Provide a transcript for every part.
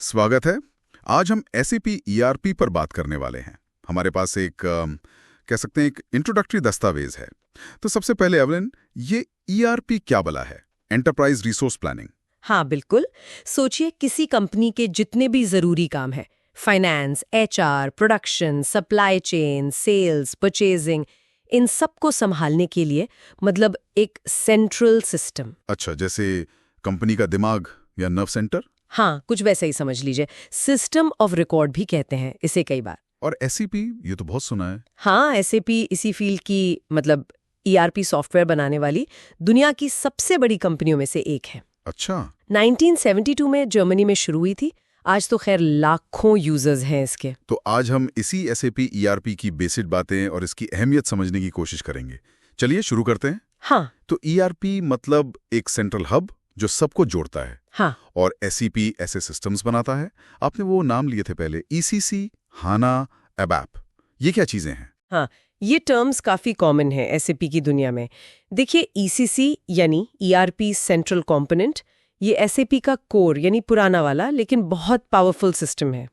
स्वागत है। आज हम SAP ERP पर बात करने वाले हैं। हमारे पास एक कह सकते हैं एक इंट्रोडक्टरी दस्तावेज है। तो सबसे पहले एवलिन, ये ERP क्या बला है? Enterprise resource planning. हाँ बिल्कुल। सोचिए किसी कंपनी के जितने भी जरूरी काम है, finance, HR, production, supply chain, sales, purchasing, इन सबको संभालने के लिए मतलब एक सेंट्रल सिस्टम। अच्छा, जैसे कंपनी का दिमाग या नर्व सेंटर। हाँ, कुछ वैसा ही समझ लीजिए। सिस्टम ऑफ रिकॉर्ड भी कहते हैं इसे कई बार। और SAP, ये तो बहुत सुना है। हाँ, SAP इसी फील्ड की मतलब ERP सॉफ्टवेयर बनाने वाली दुनिया की सबसे बड़ी कंपनियों में से एक है। अच्छा। 1972 में जर्मनी में शुरू हुई थी। आज तो खैर लाखों यूजर्स हैं इसके। तो आज हम इसी SAP ERP की बेसिक बातें और इसकी अहमियत समझने की कोशिश करेंगे। चलिए शुरू करते हैं। हाँ। तो ERP मतलब एक सेंट्रल हब जो सबको जोड़ता है। हाँ। और SAP ऐसे सिस्टम्स बनाता है। आपने वो नाम लिए थे पहले, ECC, HANA, ABAP। ये क्या चीजें हैं? हाँ, ये टर्म्स काफी कॉमन है SAP की दुनिया में। देखिए, ECC यानी ERP सेंट्रल कंपोनेंट, ये SAP का कोर यानी पुराना वाला लेकिन बहुत पावरफुल सिस्टम है।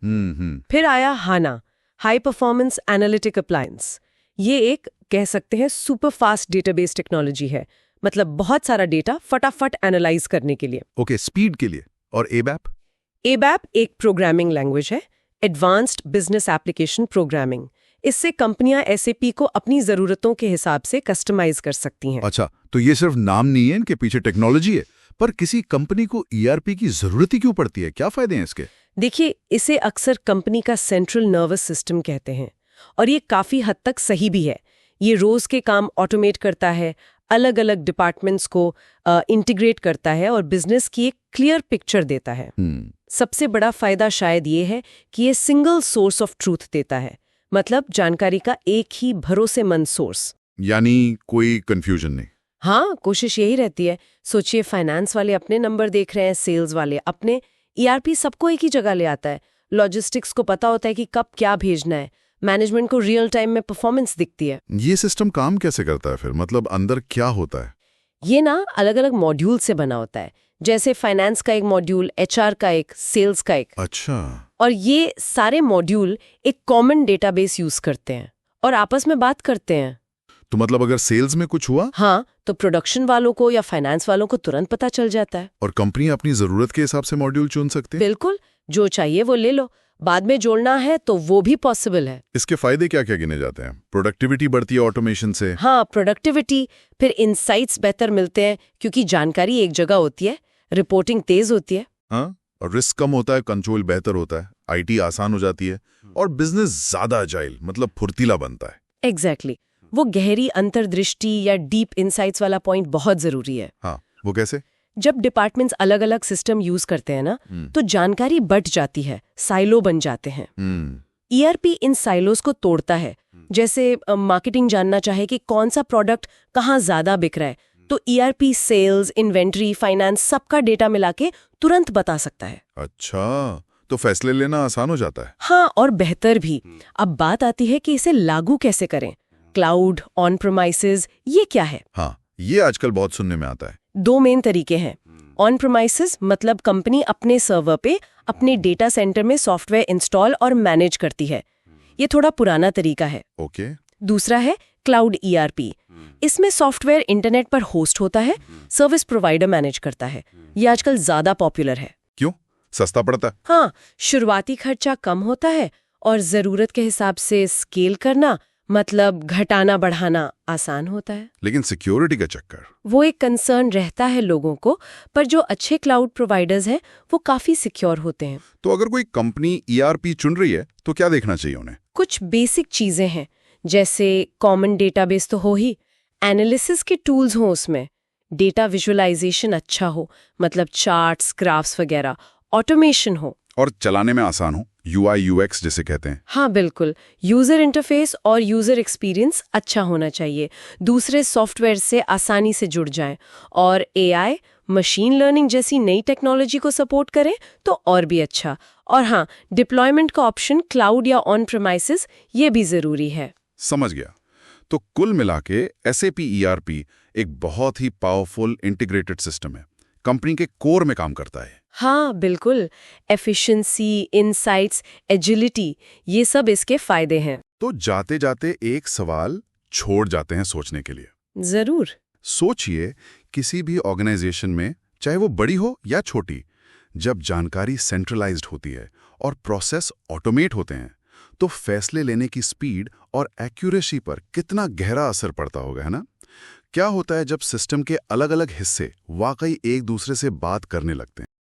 फिर आया HANA, high performance analytic appliance. ये एक कह सकते हैं सुपर फास्ट डेटाबेस टेक्नोलॉजी है, मतलब बहुत सारा डेटा फटाफट एनालाइज करने के लिए। ओके, स्पीड के लिए। और ABAP? ABAP एक प्रोग्रामिंग लैंग्वेज है, एडवांस्ड बिजनेस एप्लीकेशन प्रोग्रामिंग। इससे कंपनियां SAP को अपनी जरूरतों के हिसाब से कस्टमाइज कर सकती हैं। अच्छा, तो ये सिर्फ नाम नहीं है, इनके पीछे टेक्नोलॉजी है। पर किसी कंपनी को ERP की जरूरत ही क्यों पड़ती है? क्या फायदे हैं इसके? देखिए, इसे अक्सर कंपनी का सेंट्रल नर्वस सिस्टम कहते हैं, और ये काफी हद तक सही भी है। ये रोज के काम ऑटोमेट करता है, अलग अलग डिपार्टमेंट्स को इंटीग्रेट करता है और बिजनेस की एक क्लियर पिक्चर देता है। सबसे बड़ा फायदा शायद ये है कि ये सिंगल सोर्स ऑफ ट्रूथ देता है, मतलब जानकारी का एक ही भरोसेमंद सोर्स। यानी कोई कंफ्यूजन नहीं। हाँ, कोशिश यही रहती है। सोचिए, फाइनेंस वाले अपने नंबर देख रहे हैं, सेल्स वाले अपने। ERP सबको एक ही जगह ले आता है। लॉजिस्टिक्स को पता होता है कि कब क्या भेजना है। मैनेजमेंट को रियल टाइम में परफॉर्मेंस दिखती है। ये सिस्टम काम कैसे करता है फिर? मतलब अंदर क्या होता है? ये ना अलग अलग मॉड्यूल से बना होता है। जैसे फाइनेंस का एक मॉड्यूल, HR का एक, सेल्स का एक। अच्छा। और ये सारे मॉड्यूल एक कॉमन डेटाबेस यूज करते हैं और आपस में बात करते हैं। तो मतलब अगर सेल्स में कुछ हुआ, हाँ, तो प्रोडक्शन वालों को या फाइनेंस वालों को तुरंत पता चल जाता है। और कंपनी अपनी जरूरत के हिसाब से मॉड्यूल चुन सकते हैं। बिल्कुल, जो चाहिए वो ले लो। बाद में जोड़ना है तो वो भी पॉसिबल है। इसके फायदे क्या क्या गिने जाते हैं? प्रोडक्टिविटी बढ़ती है ऑटोमेशन से। हाँ, प्रोडक्टिविटी। फिर इंसाइट्स बेहतर मिलते हैं क्योंकि जानकारी एक जगह होती है, रिपोर्टिंग तेज होती है। हाँ, और रिस्क कम होता है, कंट्रोल बेहतर होता है, IT आसान हो जाती है, और बिजनेस ज्यादा अजाइल मतलब फुर्तीला बनता है। एग्जैक्टली। वो गहरी अंतर्दृष्टि या डीप इंसाइट्स वाला पॉइंट बहुत जरूरी है। हाँ, वो कैसे? जब डिपार्टमेंट्स अलग अलग सिस्टम यूज करते हैं ना, तो जानकारी बट जाती है, साइलो बन जाते हैं। ERP इन साइलोस को तोड़ता है। जैसे मार्केटिंग जानना चाहे कि कौन सा प्रोडक्ट कहाँ ज्यादा बिक रहा है, तो ERP सेल्स, इन्वेंट्री, फाइनेंस सबका डेटा मिला के तुरंत बता सकता है। अच्छा, तो फैसले लेना आसान हो जाता है। हाँ, और बेहतर भी। अब बात आती है कि इसे लागू कैसे करें। क्लाउड, ऑन प्रेमाइसेस, ये क्या है? हाँ, ये आजकल बहुत सुनने में आता है। दो मेन तरीके हैं। ऑन प्रेमाइसेस मतलब कंपनी अपने सर्वर पे अपने डेटा सेंटर में सॉफ्टवेयर इंस्टॉल और मैनेज करती है। ये थोड़ा पुराना तरीका है। ओके। दूसरा है क्लाउड ERP। इसमें सॉफ्टवेयर इंटरनेट पर होस्ट होता है, सर्विस प्रोवाइडर मैनेज करता है। ये आजकल ज्यादा पॉपुलर है। क्यों? सस्ता पड़ता है? हाँ, शुरुआती खर्चा कम होता है और जरूरत के हिसाब से स्केल करना मतलब घटाना बढ़ाना आसान होता है। लेकिन सिक्योरिटी का चक्कर, वो एक कंसर्न रहता है लोगों को, पर जो अच्छे क्लाउड प्रोवाइडर्स हैं वो काफी सिक्योर होते हैं। तो अगर कोई कंपनी ERP चुन रही है तो क्या देखना चाहिए उन्हें? कुछ बेसिक चीजें हैं, जैसे कॉमन डेटाबेस तो हो ही, एनालिसिस के टूल्स हो उसमें, डेटा विजुअलाइजेशन अच्छा हो, मतलब चार्ट्स, ग्राफ्स वगैरह, ऑटोमेशन हो, और चलाने में आसान हो, UI UX जिसे कहते हैं। हाँ बिल्कुल, यूजर इंटरफेस और यूजर एक्सपीरियंस अच्छा होना चाहिए, दूसरे सॉफ्टवेयर से आसानी से जुड़ जाएं, और AI, मशीन लर्निंग जैसी नई टेक्नोलॉजी को सपोर्ट करें तो और भी अच्छा। और हाँ, डिप्लॉयमेंट का ऑप्शन क्लाउड या ऑन प्रेमाइसेस ये भी जरूरी है। समझ गया। तो कुल मिला के SAP ERP एक बहुत ही पावरफुल इंटीग्रेटेड सिस्टम है। कंपनी के कोर में काम करता है। हाँ बिल्कुल, एफिशिएंसी, इनसाइट्स, एजिलिटी, ये सब इसके फायदे हैं। तो जाते जाते एक सवाल छोड़ जाते हैं सोचने के लिए। जरूर। सोचिए, किसी भी ऑर्गेनाइजेशन में, चाहे वो बड़ी हो या छोटी, जब जानकारी सेंट्रलाइज्ड होती है और प्रोसेस ऑटोमेट होते हैं, तो फैसले लेने की स्पीड और एक्यूरेसी पर कितना गहरा असर पड़ता होगा, है ना? क्या होता है जब सिस्टम के अलग अलग हिस्से वाकई एक दूसरे से बात करने लगते हैं?